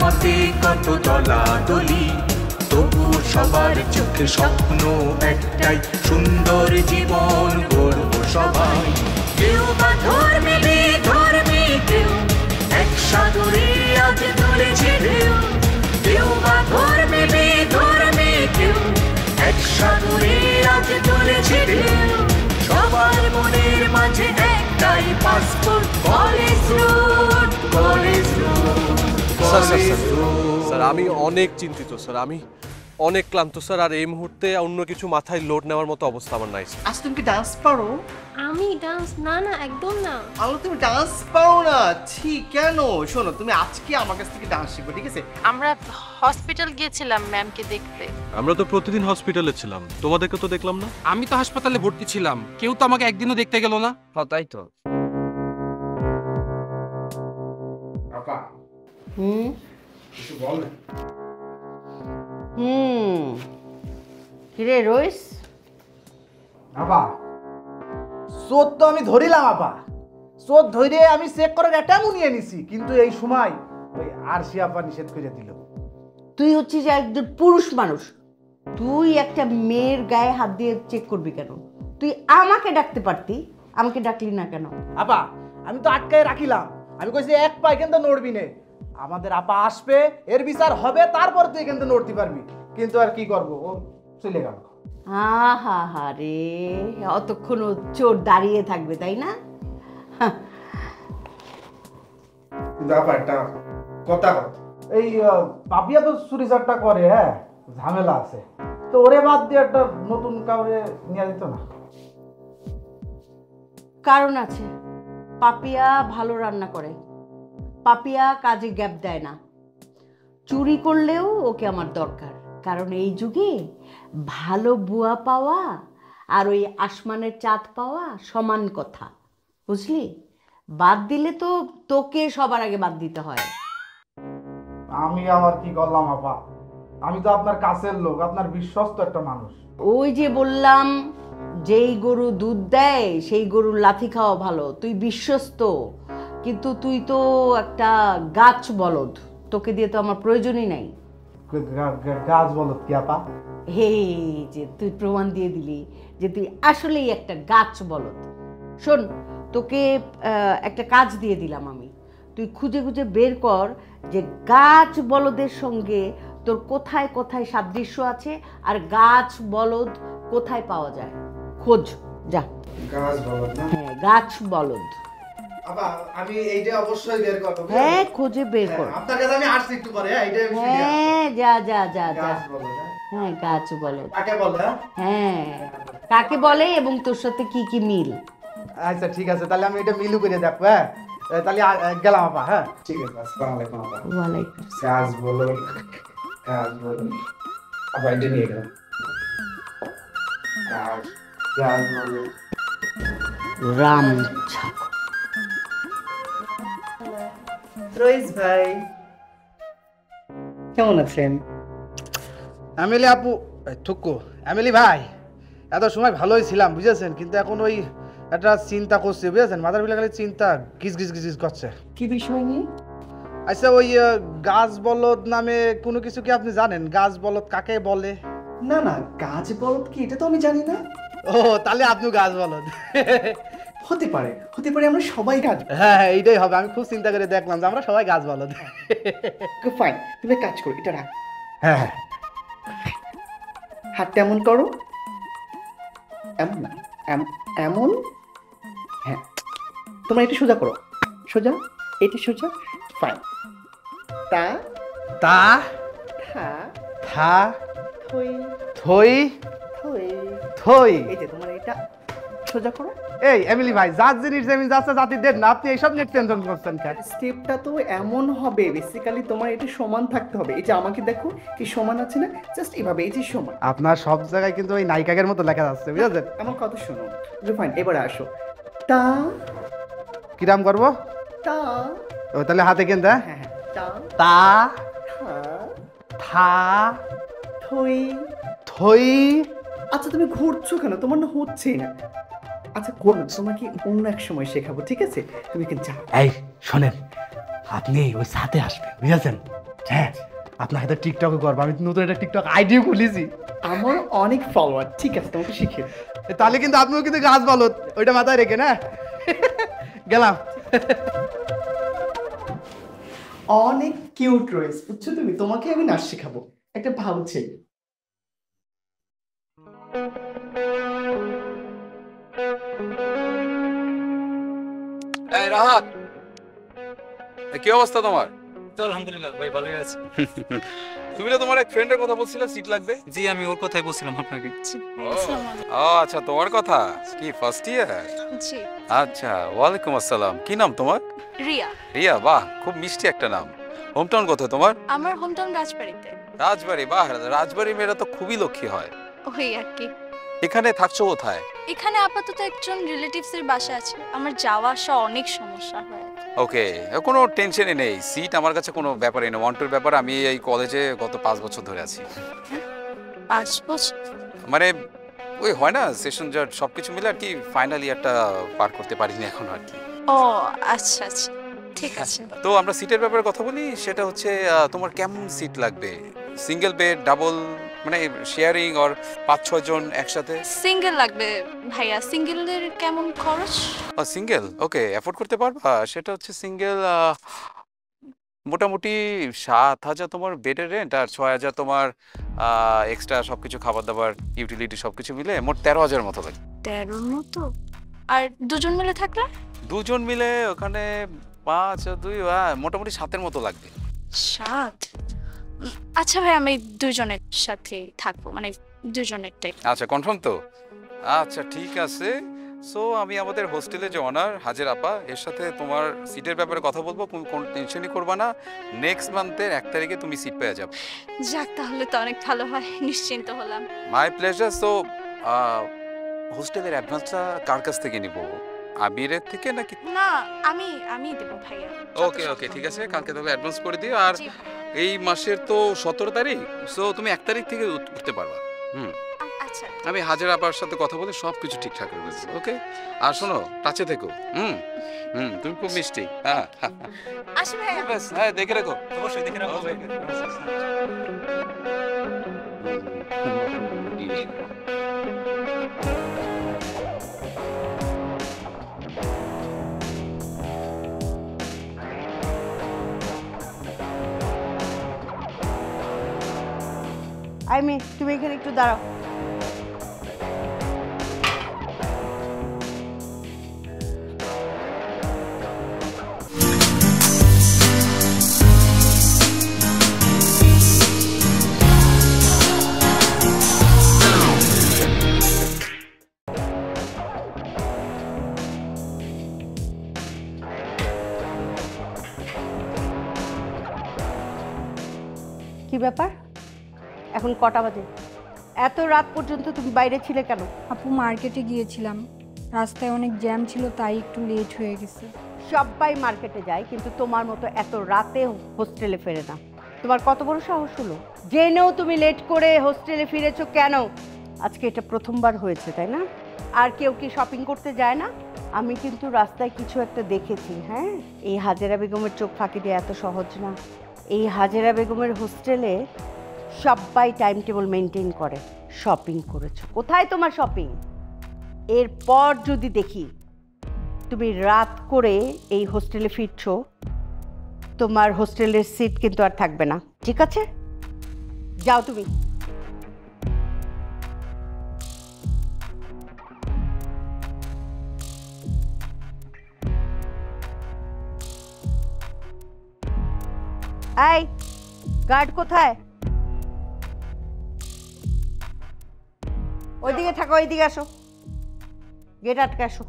মতে কত দলাদলি, তবু সবার চোখে স্বপ্ন একটাই, সুন্দর জীবন গড়ব সবাই। কেউ বা ধর্মে বেধর্মে, কেউ এক সাগরে আজ তুলেছে ঢেউ। কেউ বা ধর্মে বেধর্মে, কেউ এক সাগরে আজ তুলেছে ঢেউ। সবার মনের মাঝে একটাই passport, college road, college road, college road. Sir আমি অনেক চিন্তিত স্যার, আমি অনেক ক্লান্ত স্যার। আর এই মুহূর্তে অন্য কিছু মাথায় লোড নেওয়ার মতো অবস্থা আমার নাই স্যার। আজ তুমি কি ডান্স পারো? আমি ডান্স না না একদম না। আলো তুমি ডান্স পারো না? ছি কেন? শোনো তুমি আজকে আমার কাছ থেকে ডান্স শিখবে, ঠিক আছে? আমরা হসপিটাল গিয়েছিলাম ম্যামকে দেখতে। আমরা তো প্রতিদিন হসপিটালে ছিলাম, তোমাদেরকে তো দেখলাম না। আমি তো হাসপাতালে ভর্তি ছিলাম, কেউ তো আমাকে একদিনও দেখতে গেল না। তাই তো। আপা কিছু বল না। কিরে রইস? আপা চোর তো আমি ধরিলাম আপা, চোর ধরে আমি চেক করে অ্যাটামও নিয়ে নিছি, কিন্তু এই সময় ওই আরশি আপা নিষেধ করে দিল। তুই হচ্ছিস একজন পুরুষ মানুষ, তুই একটা মেয়ের গায়ে হাত দিয়ে চেক করবি কেন? তুই আমাকে ডাকতে পারতি, আমাকে ডাকলি না কেন? আপা আমি তো আটকায় রাখিলাম, আমি কইছি এক পাই কিন্তু নড়বি নে, আমাদের আপা আসবে, এর বিচার হবে, তারপর তুই কিন্তু নড়তে পারবি। কিন্তু আর কি করব, ও চলে গেল। হা হা রে, অতক্ষণ ও চোর দাঁড়িয়ে থাকবে তাই না? ব্যাপারটা কথা এই পাপিয়া তো চুরি চারটা করে, হ্যাঁ ঝামেলা আছে, তো ওরে বাদ দিয়ে একটা নতুন কাউরে নিয়ে দিত না? কারণ আছে, পাপিয়া ভালো রান্না করে, পাপিয়া কাজে গ্যাপ দেয় না। চুরি করলেও ওকে আমার দরকার, কারণ এই যুগে ভালো বুয়া পাওয়া আর ওই আসমানের চাঁদ পাওয়া সমান কথা, বুঝলি? বাদ দিলে তো তোকে সবার আগে বাদ দিতে হয়। আমি আবার কি করলাম আপা? আমি তো আপনার কাছের লোক, আপনার বিশ্বস্ত একটা মানুষ। ওই যে বললাম, যেই গরু দুধ দেয় সেই গরুর লাথি খাওয়া ভালো। তুই বিশ্বস্ত, কিন্তু তুই তো একটা গাছ বলদ, তোকে দিয়ে তো আমার প্রয়োজনই নাই। গাছ বলদ কি আপা? হে যে তুই প্রমাণ দিয়ে দিলি যে তুই আসলেই একটা গাছ বলদ। শোন, তোকে একটা কাজ দিয়ে দিলাম আমি, তুই খুঁজে খুঁজে বের কর যে গাছ বলদের সঙ্গে তোর কোথায় কোথায় সাদৃশ্য আছে আর গাছ বলদ কোথায় পাওয়া যায়, খোঁজ যা। গাছ বলদ না? হ্যাঁ গাছ বলদ। আপা আমি এইটা অবশ্যই বের করব। হ্যাঁ খুঁজে বের কর। আপনার কাছে আমি আসছি একটু পরে, হ্যাঁ এইটা আমি শুনি। হ্যাঁ যা যা যা যা। গাছ বলদ? হ্যাঁ গাছ বলদ কাকে বলে? হ্যাঁ কাকে বলে এবং তোর সাথে কি কি মিল। আচ্ছা ঠিক আছে, তাহলে আমি এটা মিলু করে দেখবো। হ্যাঁ তাহলে গেলাম আপা। হ্যাঁ ঠিক আছে, আসসালামু আলাইকুম আপা। ওয়ালাইকুম। গাছ বলদ, গাছ বলদ। আপা এটা নিয়ে গেলাম। গাছ বলদ। রাম ছাক। রইস ভাই কেমন আছেন? এমএলএ আপু, থুকু এমএলএ ভাই, এত সময় ভালোই ছিলাম বুঝেছেন, কিন্তু এখন ওই একটা চিন্তা করছে বুঝেছেন, মাথার বিলে খালি চিন্তা গিজ গিজ গিজ করছে। কি বিষয় নিয়ে? আচ্ছা ওই গাছ বলদ নামে কোনো কিছু কি আপনি জানেন? গাছ বলদ কাকে বলে? না না, গাছ বলদ কি এটা তো আমি জানি না। ও তাহলে আপনি গাছ বলদ। হতে পারে, হতে পারে আমরা সবাই গাছ। হ্যাঁ এইটাই হবে, আমি খুব চিন্তা করে দেখলাম যে আমরা সবাই গাছ বলদ। ফাইন, তুমি এক কাজ করো, এটা রাখ। হ্যাঁ হ্যাঁ হাতটা এমন করো, এমন না, এমন। হ্যাঁ তোমরা এটা সোজা করো, সোজা, এটা সোজা। ফাইন। তা তা থা থা থই থই থই থই। এই যে তোমার এটা সোজা করো। এই এমএলএ ভাই, যার জিনিস যেমন যাচ্ছে জাতি দেন না, আপনি এইসব নিয়ে টেনশন করছেন কেন? স্টেপটা তো এমন হবে, বেসিক্যালি তোমার এটা সমান থাকতে হবে। এই যে আমাকে দেখো কি সমান আছে না, জাস্ট এইভাবে, এই যে সমান। আপনার সব জায়গায় কিন্তু ওই নায়িকাদের মতো লেখা যাচ্ছে বুঝেছেন। আমার কথা শোনো। ফাইন, এবারে আসো। তা কিরাম করবো? তা ও তাহলে হাতে কেন? হ্যাঁ হ্যাঁ, তা তা থা থা থই থই। আচ্ছা তুমি ঘুরছো কেন? তোমার না হচ্ছেই না। আচ্ছা কোন তোমাকে অন্য এক সময় শেখাবো, ঠিক আছে? তুমি কি যাও। এই শোনেন, আপনি ওই সাথে আসবেন বুঝেছেন, হ্যাঁ আপনার হাতে টিকটকে করবো, আমি নতুন একটা টিকটক আইডিও খুলেছি। আমার অনেক ফলোয়ার, ঠিক আছে তোমাকে শিখিয়ে দেব। তাহলে কিন্তু আপনিও কিন্তু গাছ বলত, ওইটা মাথায় রেখে না। গেলাম। অনেক কিউট রয়েছে বুঝছো তুমি, তোমাকে আমি নাচ শেখাবো, একটা ভালো ছেলে। এই রাহাত, কি অবস্থা তোমার? আলহামদুলিল্লাহ ভাই, ভালোই আছে। তুমি না তোমার এক ফ্রেন্ডের কথা বলছিলে, সিট লাগবে? জি, আমি ওর কথাই বলছিলাম আপনাকে। ও আচ্ছা, তোমার কথা কি ফার্স্ট ইয়ার? জি। আচ্ছা, ওয়ালাইকুম আসসালাম। কি নাম তোমার? রিয়া। রিয়া, বাহ, খুব মিষ্টি একটা নাম। হোম টাউন কোথায় তোমার? আমার হোম টাউন রাজবাড়িতে। রাজবাড়ি? বাহ, রাজবাড়ি মেয়েরা তো খুবই লক্ষ্মী হয়। ওই আর কি। এখানে থাকছো কোথায়? এখানে আপাতত একজন রিলেটিভস এর বাসা আছে, আমার যাওয়া আসা অনেক সমস্যা হয়। ওকে, কোনো টেনশনই নেই, সিট আমার কাছে কোনো ব্যাপারই না, ওয়ান টুর ব্যাপার। আমি এই কলেজে গত 5 বছর ধরে আছি। 5 বছর? মানে ওই হয় না সেশন জট, সবকিছু মিলে আর কি ফাইনাল ইয়ারটা পার করতে পারিনি এখন আর কি। ও আচ্ছা আচ্ছা, ঠিক আছে। তো আমরা সিটের ব্যাপারে কথা বলি। সেটা হচ্ছে তোমার কেমন সিট লাগবে? সিঙ্গেল বেড, ডাবল, মানে শেয়ারিং, আর 5-6 জন একসাথে? সিঙ্গেল লাগবে ভাইয়া। সিঙ্গেলের কেমন খরচ? সিঙ্গেল ওকে, অ্যাফোর্ড করতে পারবা? সেটা হচ্ছে সিঙ্গেল মোটামুটি 7,000 তোমার বেডের রেন্ট, আর 6,000 তোমার এক্সট্রা সবকিছু, খাবার দাবার, ইউটিলিটি সবকিছু মিলে মোট 13,000 মতো লাগে। 13 মতো? আর দুজন মিলে থাকলে? দুজন মিলে ওখানে 5 আর 2 মোটামুটি 7-এর মতো লাগবে। 7? আচ্ছা ভাই, আমি দুজনের সাথে থাকবো, মানে দুজনেরটাই। আচ্ছা, কনফার্ম তো? আচ্ছা ঠিক আছে। সো আমি আমাদের হোস্টেলে যে অনার হাজের আপা, এর সাথে তোমার সিটের ব্যাপারে কথা বলবো, কোনো টেনশনই করবা না। নেক্সট মান্থের 1 তারিখে তুমি সিট পেয়ে যাবে। যাক, তাহলে তো অনেক ভালো হয়, নিশ্চিন্ত হলাম। My pleasure. সো হোস্টেলের অ্যাডভান্সটা কার কাছ থেকে নিব? আবিরের থেকে নাকি? না, আমি দেব ভাইয়া। ওকে ওকে, ঠিক আছে, কালকে তাহলে অ্যাডভান্স করে দিও। আর এই মাসের তো 17 তারিখ, সো তুমি 1 তারিখ থেকে উঠতে পারবা। আচ্ছা, আমি হাজার আপার সাথে কথা বলে সব কিছু ঠিকঠাক করে দেবো। ওকে, আর শোনো, টাচে থেকো। তুমি খুব মিষ্টি। হ্যাঁ আসি ভাইয়া। ব্যাস, হ্যাঁ দেখে রাখো। অবশ্যই দেখে রাখবো ভাই। আই মেয়ে, তুমি এখানে একটু দাঁড়াও। কি ব্যাপার? এখন কটা বাজে? এত রাত পর্যন্ত তুমি বাইরে ছিলে কেন? আপু, মার্কেটে গিয়েছিলাম, রাস্তায় অনেক জ্যাম ছিল, তাই একটু লেট হয়ে গেছে। সবাই মার্কেটে যায়, কিন্তু তোমার মতো এত রাতে হোস্টেলে ফেরে না। তোমার কত বড় সাহস হলো? জেনেও তুমি লেট করে হোস্টেলে ফিরেছো কেন? আজকে এটা প্রথমবার হয়েছে, তাই না? আর কেউ কি শপিং করতে যায় না? আমি কিন্তু রাস্তায় কিছু একটা দেখেছি। হ্যাঁ, এই হাজেরা বেগমের চোখ ফাঁকি দিয়ে এত সহজ না। এই হাজেরা বেগমের হোস্টেলে সবাই টাইম টেবিল মেনটেন করে। শপিং করেছো? কোথায় তোমার শপিং? এরপর যদি দেখি তুমি রাত করে এই হোস্টেলে ফিরছো, তোমার হোস্টেলের সিট কিন্তু আর থাকবে না, ঠিক আছে? যাও তুমি। এই গার্ড কোথায়? ওইদিকে থাকো, ওইদিকে আসো, গেট আটকে আসো।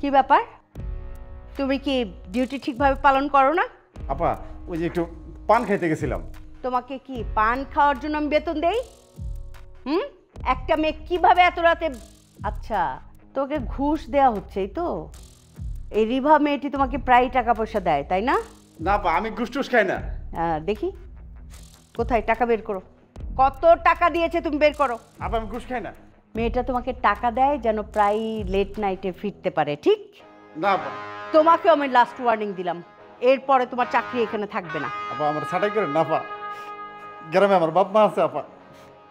কি ব্যাপার? তুমি কি ডিউটি ঠিকভাবে পালন করো না? আপা, ওই যে একটু পান খাইতে গেছিলাম। তোমাকে কি পান খাওয়ার জন্য আমি বেতন দেই? একটা মেয়ে কিভাবে এত রাতে? আচ্ছা, তোকে ঘুষ দেয়া হচ্ছে, এই তো? এই রিভা মেয়েটি তোমাকে প্রায় টাকা পয়সা দেয়, তাই না? না আপা, আমি ঘুষ টুস খাই না। দেখি কোথায়, টাকা বের করো। কত টাকা দিয়েছে তুমি বের করো। আপা, আমি ঘুষ খাই না। মেয়েটা তোমাকে টাকা দেয় যেন প্রায় লেট নাইটে ফিরতে পারে, ঠিক? না আপা, তোমাকেও আমি লাস্ট ওয়ার্নিং দিলাম, এরপরে তোমার চাকরি এখানে থাকবে না। আপা আমার ছাটাই করেন না আপা, গ্রামে আমার বাপ মা আছে আপা,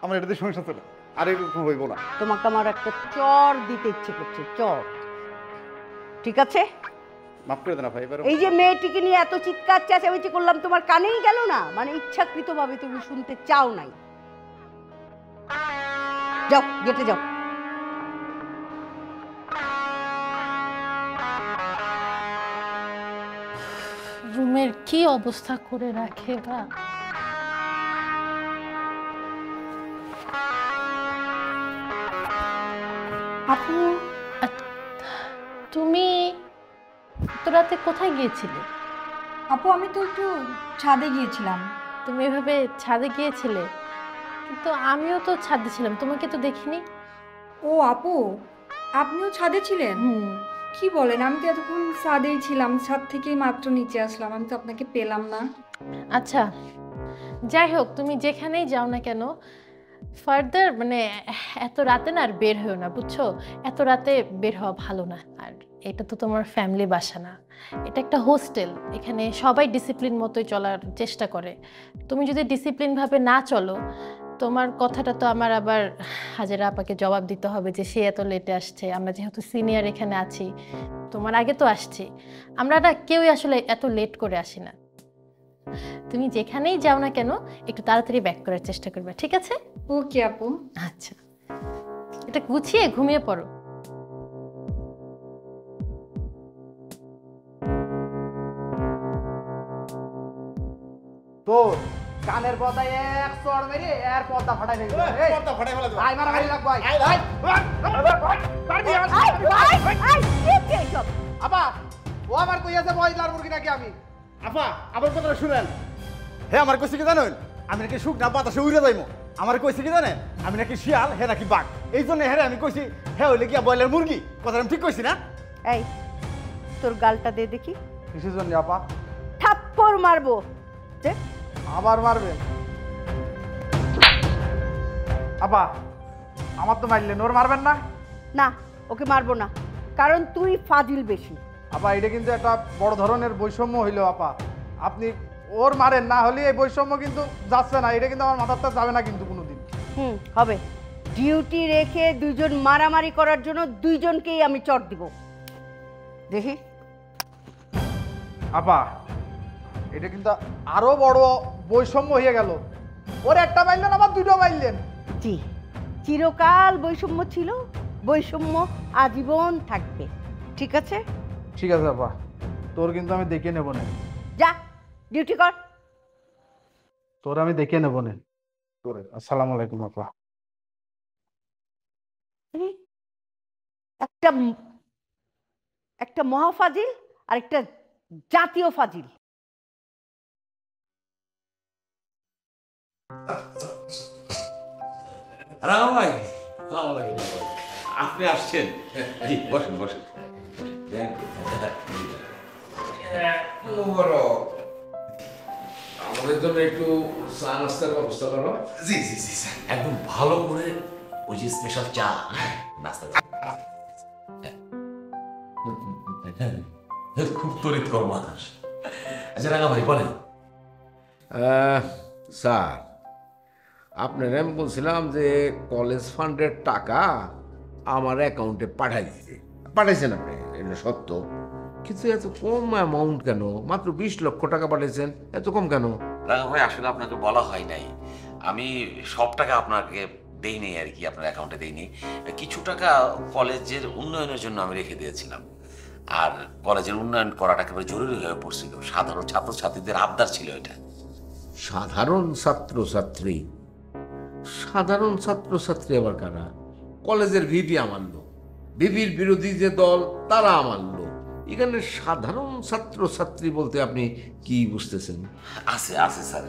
আমার এটাতে সমস্যা চলে, আর এরকম হইব না। তোমাকে আমার একটা চর দিতে ইচ্ছে করছে, চর। ঠিক আছে? মাফ করে দেন আপা, এবার এই যে মেয়েটিকে নিয়ে এত চিৎকার চেঁচামেচি করলাম, তোমার কানেই গেল না? মানে ইচ্ছাকৃতভাবে তুমি শুনতে চাও নাই। যাও, গেটে যাও। রুমের কি অবস্থা করে রাখে বা। আপু, তুমি তো রাতে কোথায় গিয়েছিলে? আপু আমি তো একটু ছাদে গিয়েছিলাম। তুমি এভাবে ছাদে গিয়েছিলে? কিন্তু আমিও তো ছাদে ছিলাম, তোমাকে তো দেখিনি। ও আপু, আপনিও ছাদে ছিলেন? কি বলেন, আমি তো এতক্ষণ ছাদেই ছিলাম, ছাদ থেকেই মাত্র নিচে আসলাম, আমি তো আপনাকে পেলাম না। আচ্ছা যাই হোক, তুমি যেখানেই যাও না কেন ফার্দার মানে এত রাতে না আর বের হও না, বুঝছো? এত রাতে বের হওয়া ভালো না। আর এটা তো তোমার ফ্যামিলি বাসা না, এটা একটা হোস্টেল। এখানে সবাই ডিসিপ্লিন মতোই চলার চেষ্টা করে। তুমি যদি ডিসিপ্লিনভাবে না চলো, তোমার কথাটা তো আমার আবার হাজেরা আপাকে জবাব দিতে হবে যে সে এত লেটে আসছে। আমরা যেহেতু সিনিয়র এখানে আছি, তোমার আগে তো আসছি, আমরা না কেউই আসলে এত লেট করে আসি না। তুমি যেখানেই যাও না কেন একটু তাড়াতাড়ি ব্যাক করার চেষ্টা করবে, ঠিক আছে? ওকে আপু। আচ্ছা, এটা গুছিয়ে ঘুমিয়ে পড়ো। তো কানের পর্দায় এক চড় মেরে এর পর্দা ফাটাই ফেলবে। এই পর্দা ফাটাই ফেলে দাও। আই মারামারি লাগবে। আই আই আপা, ও আমার কই আছে মহিলার মুরগি নাকি আমি? আপা আমার কথাটা শুনেন, হে আমার কইছে কি জানেন, আমি নাকি শুক না বাতাসে উড়ে যাইমো। আমার কইছে কি জানেন, আমি নাকি শিয়াল, হে নাকি বাঘ। এই জন্য হ্যাঁ আমি কইছি হে হইলে কি বয়লার মুরগি। কথাটা আমি ঠিক কইছি না? এই তোর গালটা দে দেখি। কিসের জন্য আপা? থাপ্পড় মারবো। আবার মারবেন? আপা আমার তো মারলেন, ওর মারবেন না? না, ওকে মারবো না, কারণ তুই ফাজিল বেশি। আপা এটা কিন্তু একটা বড় ধরনের বৈষম্য হইল আপা। আপনি ওর মারেন, না হলে এই বৈষম্য কিন্তু যাচ্ছে না। এটা কিন্তু আমার মাথার যাবে না কিন্তু কোনোদিন। হবে। ডিউটি রেখে দুজন মারামারি করার জন্য দুইজনকেই আমি চট দিব। দেখি। আপা এটা কিন্তু আরো বড় বৈষম্য হয়ে গেল। ওর একটা মারলেন, আবার দুটো মারলেন। জি, চিরকাল বৈষম্য ছিল, বৈষম্য আজীবন থাকবে। ঠিক আছে? ঠিক আছে আপা, তোর কিন্তু আমি দেখে নেব না। যা ডিউটি কর। তোর আমি দেখে নেব না। তোরে আসসালামু আলাইকুম আপা। একটা মহাফাজিল আর একটা জাতীয় ফাজিল। রাঙা ভাই, আপনি আসছেন? জি বসেন বসেন। আমাদের জন্য একটু চা নাস্তার ব্যবস্থা করো। জি জি জি স্যার, একদম ভালো করে ওই যে স্পেশাল চা নাস্তা খুব তরিত কর মানুষ। আচ্ছা রাঙা ভাই বলেন। স্যার আপনার আমি বলছিলাম যে কলেজ ফান্ডের টাকা আমার অ্যাকাউন্টে পাঠাইছেন আপনি, এটা সত্য, কিন্তু এত কম অ্যামাউন্ট কেন? মাত্র 20 লক্ষ টাকা পাঠাইছেন, এত কম কেন? রাঙা ভাই আসলে আপনাকে বলা হয় নাই, আমি সব টাকা আপনাকে দেইনি আর কি, আপনার অ্যাকাউন্টে দেইনি। কিছু টাকা কলেজের উন্নয়নের জন্য আমি রেখে দিয়েছিলাম। আর কলেজের উন্নয়ন করাটা একেবারে জরুরি হয়ে পড়ছিল, সাধারণ ছাত্রছাত্রীদের আবদার ছিল এটা। সাধারণ ছাত্রছাত্রী? সাধারণ ছাত্রছাত্রী আবার কারা? কলেজের ভিপি আমার লোক, ভিপির বিরোধী যে দল তারা আমার লোক। এখানে সাধারণ ছাত্রছাত্রী বলতে আপনি কি বুঝতেছেন? আছে আছে স্যার,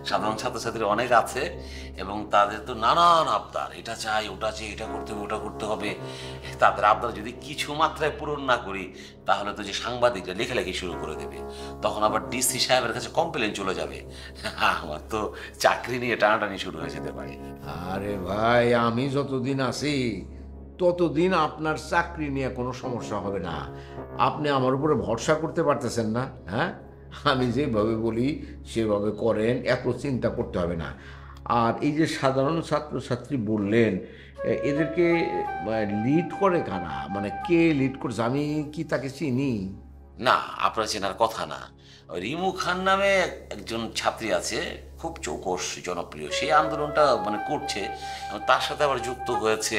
সাধারণ ছাত্রছাত্রী অনেক আছে এবং তাদের তো নানান আবদার, এটা চাই ওটা চাই, এটা করতে হবে ওটা করতে হবে। তাদের আবদার যদি কিছু মাত্রায় পূরণ না করি তাহলে তো যে সাংবাদিকরা লেখালেখি শুরু করে দেবে, তখন আবার ডিসি সাহেবের কাছে কমপ্লেন চলে যাবে, আমার তো চাকরি নিয়ে টানাটানি শুরু হয়ে যেতে পারে। আরে ভাই, আমি যতদিন আছি ততদিন আপনার চাকরি নিয়ে কোনো সমস্যা হবে না। আপনি আমার উপরে ভরসা করতে পারতেছেন না? হ্যাঁ, আমি যেভাবে বলি সেভাবে করেন, এত চিন্তা করতে হবে না। আর এই যে সাধারণ ছাত্রছাত্রী বললেন, এদেরকে লিড করে কারা, মানে কে লিড করছে? আমি কি তাকে চিনি? না, আপনার চেনার কথা না। ওই রিমু খান নামে একজন ছাত্রী আছে, খুব চৌকস, জনপ্রিয়, সেই আন্দোলনটা মানে করছে। তার সাথে আবার যুক্ত হয়েছে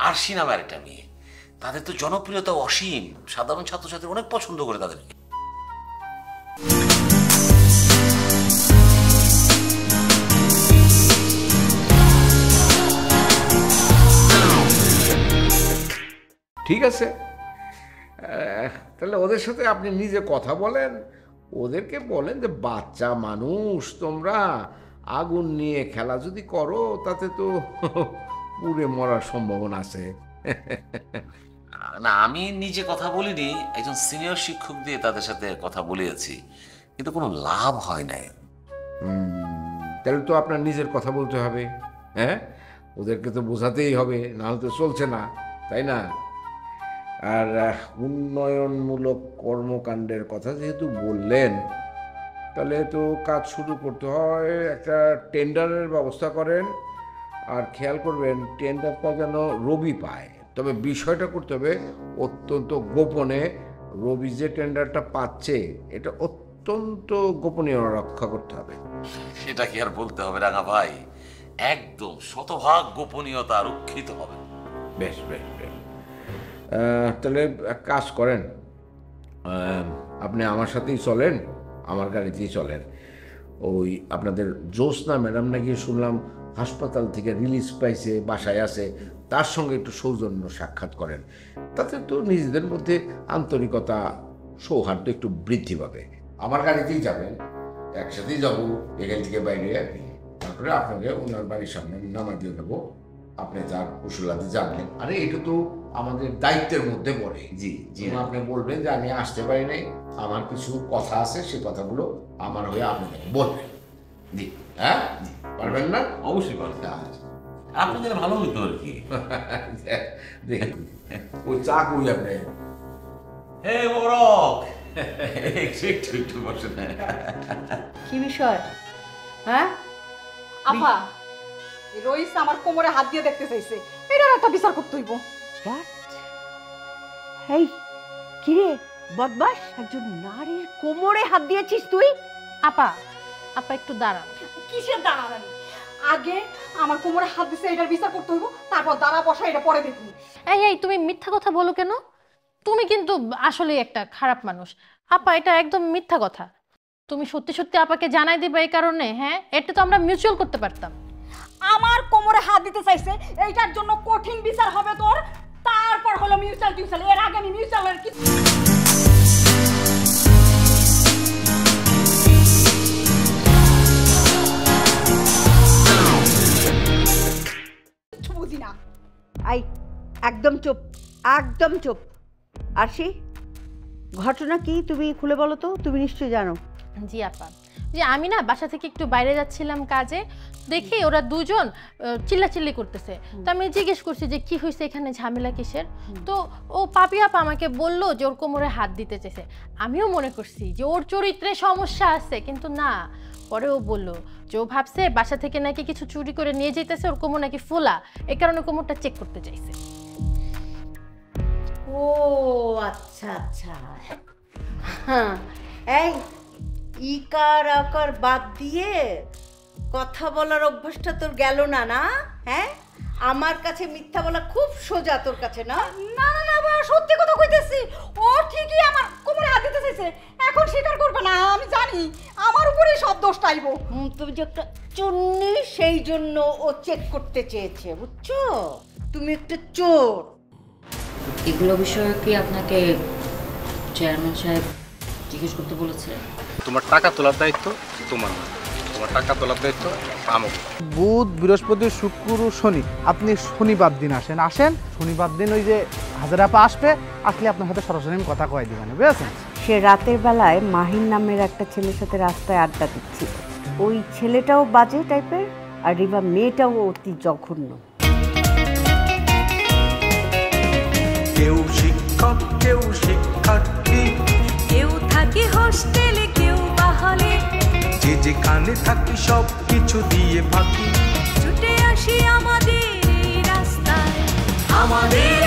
আরশি নামে আরেকটা মেয়ে। তাদের তো জনপ্রিয়তা অসীম, সাধারণ ছাত্রছাত্রী অনেক পছন্দ করে তাদেরকে। ঠিক আছে, তাহলে ওদের সাথে আপনি নিজে কথা বলেন, ওদেরকে বলেন যে বাচ্চা মানুষ তোমরা, আগুন নিয়ে খেলা যদি করো তাতে তো পুড়ে মরার সম্ভাবনা আছে। না, আমি নিজে কথা বলিনি, একজন সিনিয়র শিক্ষক দিয়ে তাদের সাথে কথা বলিয়েছি, কিন্তু কোনো লাভ হয় নাই। তাহলে তো আপনার নিজের কথা বলতে হবে। হ্যাঁ, ওদেরকে তো বোঝাতেই হবে, নাহলে তো চলছে না, তাই না? আর উন্নয়নমূলক কর্মকাণ্ডের কথা যেহেতু বললেন, তাহলে তো কাজ শুরু করতে হয়। একটা টেন্ডারের ব্যবস্থা করেন, আর খেয়াল করবেন টেন্ডারটা যেন রবি পায়, তবে বিষয়টা করতে হবে অত্যন্ত গোপনে। রবি যে টেন্ডারটা পাচ্ছে এটা অত্যন্ত গোপনীয় রক্ষা করতে হবে। সেটা কি আর বলতে হবে রাঙা ভাই, একদম শতভাগ গোপনীয়তা রক্ষিত হবে। বেশ বেশ বেশ, তাহলে এক কাজ করেন, আপনি আমার সাথেই চলেন, আমার গাড়িতেই চলেন। ওই আপনাদের জ্যোৎস্না ম্যাডাম নাকি শুনলাম হাসপাতাল থেকে রিলিজ পাইছে, বাসায় আছে, তার সঙ্গে একটু সৌজন্য সাক্ষাৎ করেন, তাতে তো নিজেদের মধ্যে আন্তরিকতা, সৌহার্দ্য একটু বৃদ্ধি পাবে। আমার গাড়িতেই যাবেন, একসাথেই যাব এখান থেকে বাইরে, তারপরে আপনাকে ওনার বাড়ির সামনে নামা দিয়ে দেবো, আপনি তার কুশলাতে জানলেন। আরে এটা তো আমাদের দায়িত্বের মধ্যে পড়ে। জি জি, আপনি বলবেন যে আমি আসতে পারি নাই, আমার কিছু কথা আছে, সে কথাগুলো আমার হয়ে আপনাদের বলবেন। জি, হ্যাঁ পারবেন না? অবশ্যই পারবেন, আপনাদের ভালো হতো আর কি। দেখুন ওই চা কই আপনি? হে মোরক, একটু একটু বসে। কি বিষয়? হ্যাঁ আপা, রইস আমার কোমরে হাত দিয়ে দেখতে চাইছে, এটার একটা বিচার করতে হইব। এই কিরে বদমাস, একজন নারীর কোমরে হাত দিয়েছিস তুই? আপা, আপা একটু দাঁড়ান। কিসের দাঁড়ানি? আগে আমার কোমরে হাত দিছে, এটার বিচার করতে হইব, তারপর দাঁড়া বসা, এটা পরে দেখবি। এই এই, তুমি মিথ্যা কথা বলো কেন? তুমি কিন্তু আসলেই একটা খারাপ মানুষ। আপা, এটা একদম মিথ্যা কথা। তুমি সত্যি সত্যি আপাকে জানাই দিবে এই কারণে? হ্যাঁ, এটা তো আমরা মিউচুয়াল করতে পারতাম। আমার কোমরে হাত দিতে চাইছে, এইটার জন্য কঠিন বিচার হবে তোর, তারপর হলো মিউচুয়াল টিউশন। এর আগে আমি মিউচুয়ালের কিছু বুঝি না। আই একদম চুপ, একদম চুপ। আরশি, ঘটনা কি তুমি খুলে বলো তো, তুমি নিশ্চয়ই জানো। জি আপা, যে আমি না বাসা থেকে একটু বাইরে যাচ্ছিলাম কাজে, দেখি ওরা দুজন চিল্লাচিল্লি করতেছে। তো আমি জিজ্ঞেস করছি যে কি হয়েছে, এখানে ঝামেলা কিসের? তো ও পাপি আপা আমাকে বললো যে ওর কোমরে হাত দিতে চেয়েছে। আমিও মনে করছি যে ওর চরিত্রে সমস্যা আছে, কিন্তু না, পরে ও বললো যে ও ভাবছে বাসা থেকে নাকি কিছু চুরি করে নিয়ে যেতেছে, ওর কোমর নাকি ফোলা, এই কারণে কোমরটা চেক করতে চাইছে। ও আচ্ছা আচ্ছা, হ্যাঁ। এই ইকার আকার বাদ দিয়ে কথা বলার অভ্যাসটা তোর গেল না, না? হ্যাঁ, আমার কাছে মিথ্যা বলা খুব সোজা তোর কাছে, না? না না না, সত্যি কথা কইতেছি, ও ঠিকই আমার কোমরে হাত দিতে চাইছে, এখন স্বীকার করবে না। আমি জানি আমার উপরেই সব দোষটা আইবো। তুমি যে একটা চুন্নি, সেই জন্য ও চেক করতে চেয়েছে, বুঝছো? তুমি একটা চোর। এগুলো বিষয়ে কি আপনাকে চেয়ারম্যান সাহেব জিজ্ঞেস করতে বলেছে? তোমার টাকা তোলার দায়িত্ব তোমার না, তোমার টাকা তোলার দায়িত্ব আমার। বুধ, বৃহস্পতি, শুক্র, শনি, আপনি শনিবার দিন আসেন। শনিবার দিন ওই যে হাজারাপা আসবে, আসলে আপনার সাথে সরাসরি আমি কথা কয়ে দিবেন, বুঝেছেন? সে রাতের বেলায় মাহিন নামের একটা ছেলের সাথে রাস্তায় আড্ডা দিচ্ছিল। ওই ছেলেটাও বাজে টাইপের, আর রিবা মেয়েটাও অতি জঘন্য। যেখানে থাকি সব কিছু দিয়ে ফাঁকি ছুটে আসি আমাদের এই রাস্তায়, আমাদের